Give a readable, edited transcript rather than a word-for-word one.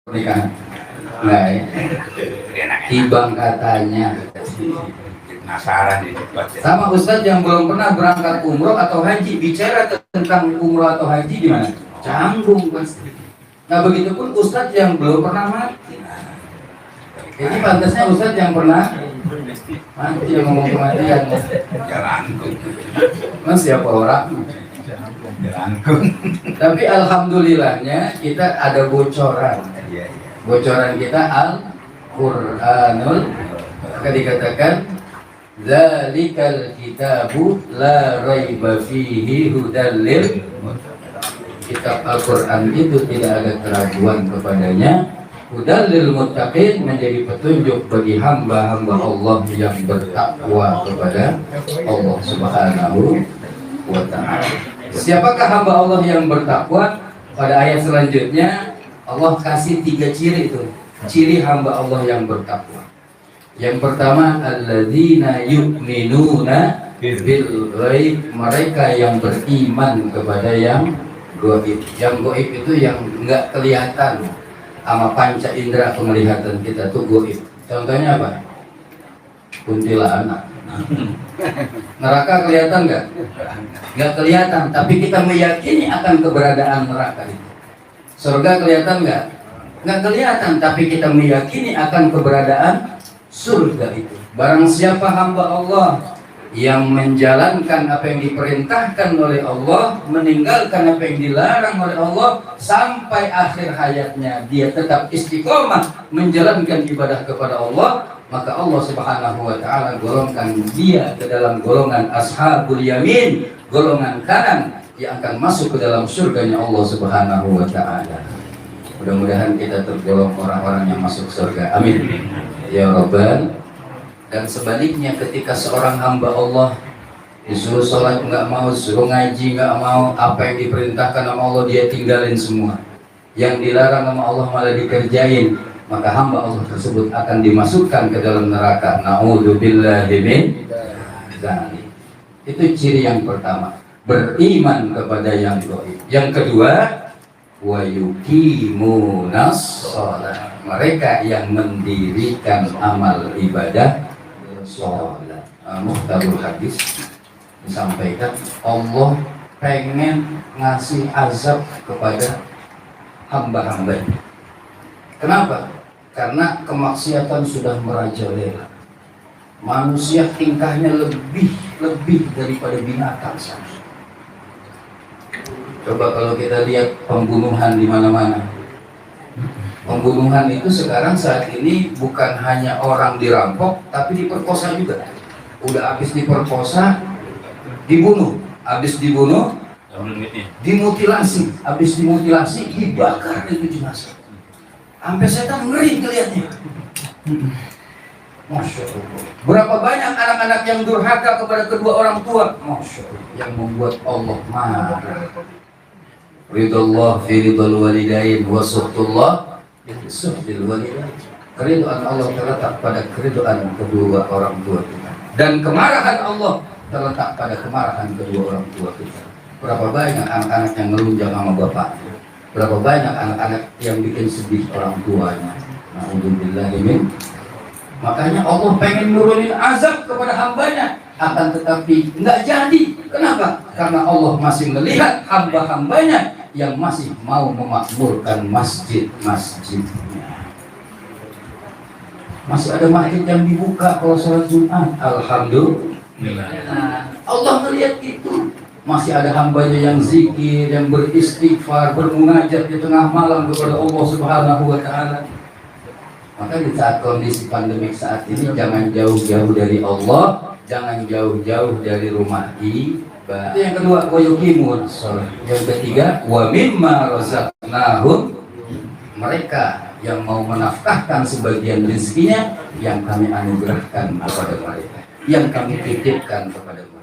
pernikahan. Nah, Ibang katanya penasaran di tempat sama Ustadz yang belum pernah berangkat umroh atau haji, bicara tentang umroh atau haji gimana? Canggung pasti. Nah begitupun Ustadz yang belum pernah mati. Jadi pantasnya Ustadz yang pernah mati yang ngomong kematian. Jalangkung. Mas siapa orang? Jalangkung. Tapi alhamdulillahnya kita ada bocoran. Bocoran kita Al-Qur'anul maka dikatakan zalikal kitabu la raiba fihi hudal lil kitab Al-Qur'an itu tidak ada keraguan kepadanya, hudal lil muttaqin menjadi petunjuk bagi hamba-hamba Allah yang bertakwa kepada Allah Subhanahu wa ta'ala. Siapakah hamba Allah yang bertakwa? Pada ayat selanjutnya Allah kasih 3 ciri itu, ciri hamba Allah yang bertakwa. Yang pertama, alladzina yu'minuna bil ghaib, mereka yang beriman kepada yang gaib. Yang gaib itu yang enggak kelihatan sama panca indera penglihatan kita tuh gaib. Contohnya apa? Kuntilanak. Neraka kelihatan enggak? Enggak kelihatan, tapi kita meyakini akan keberadaan neraka itu. Surga kelihatan enggak? Enggak kelihatan, tapi kita meyakini akan keberadaan surga itu. Barang siapa hamba Allah yang menjalankan apa yang diperintahkan oleh Allah, meninggalkan apa yang dilarang oleh Allah, sampai akhir hayatnya dia tetap istiqomah menjalankan ibadah kepada Allah, maka Allah Subhanahu wa ta'ala golongkan dia ke dalam golongan ashabul yamin, golongan kanan yang akan masuk ke dalam surganya Allah Subhanahu wa ta'ala. Mudah-mudahan kita tergolong orang-orang yang masuk surga. Amin ya Rabbal. Dan sebaliknya, ketika seorang hamba Allah disuruh sholat nggak mau, suruh ngaji nggak mau, apa yang diperintahkan sama Allah dia tinggalin semua, yang dilarang sama Allah malah dikerjain, maka hamba Allah tersebut akan dimasukkan ke dalam neraka. Na'udzubillahi min dzalik. Itu ciri yang pertama, beriman kepada yang gaib. Yang kedua, wa yuqimunas shalah, mereka yang mendirikan amal ibadah sholat. Muhtarul hadis disampaikan Allah pengen ngasih azab kepada hamba-hamba. Kenapa? Karena kemaksiatan sudah merajalela. Manusia tingkahnya lebih daripada binatang. Coba kalau kita lihat pembunuhan di mana-mana. Pembunuhan itu sekarang saat ini bukan hanya orang dirampok, tapi diperkosa juga. Udah habis diperkosa, dibunuh. Habis dibunuh, dimutilasi. Habis dimutilasi, dibakar itu jenazah. Sampai setan ngeri kelihatannya. Masya Allah. Berapa banyak anak-anak yang durhaka kepada kedua orang tua, Masya Allah, yang membuat Allah marah. Ridullah fi ridul walidain wa suhtullah suhtil walidain. Keridhaan Allah terletak pada keridhaan kedua orang tua kita, dan kemarahan Allah terletak pada kemarahan kedua orang tua kita. Berapa banyak anak-anak yang melunjak sama bapaknya, berapa banyak anak-anak yang bikin sedih orang tuanya. Na'udzubillahi min. Makanya Allah pengen nurunin azab kepada hambanya, akan tetapi nggak jadi. Kenapa? Karena Allah masih melihat hamba-hambanya yang masih mau memakmurkan masjid-masjidnya. Masih ada masjid yang dibuka kalau sholat Jumat. Alhamdulillah. Allah melihat itu. Masih ada hambanya yang zikir, yang beristighfar, bermunajat di tengah malam kepada Allah Subhanahu wa ta'ala. Maka di saat kondisi pandemik saat ini, jangan jauh-jauh dari Allah, jangan jauh-jauh dari rumah ibadah. Itu yang kedua, wa yuqimun shalah. Yang ketiga, wa mimma razaqnahum, mereka yang mau menafkahkan sebagian rezekinya yang kami anugerahkan kepada mereka, yang kami titipkan kepada mereka.